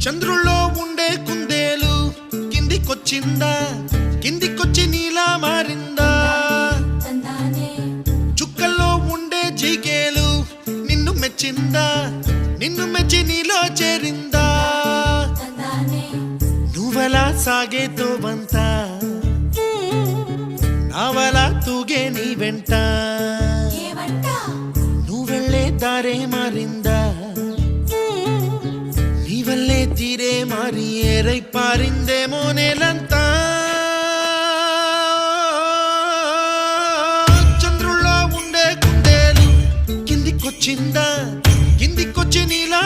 చంద్రుల్లో ఉండే కుందేలు కిందికొచ్చిందా, కిందికొచ్చి నీలా మారిందా? చుక్కల్లో ఉండే జీకేలు నిన్ను మెచ్చిందా, నిన్ను మెచ్చి నీలో చేరిందా? నువ్వలా సాగేతో బంత, నావలా తూగే నీ వెంట, నువ్వెళ్ళే దారే మారిందా, నీ వల్లే తీరే మారి ఏరై పారిందేమో నేలంతా. చంద్రుల్లో ఉండే కుందేలు కిందికొచ్చిందా, కిందికొచ్చి నీలా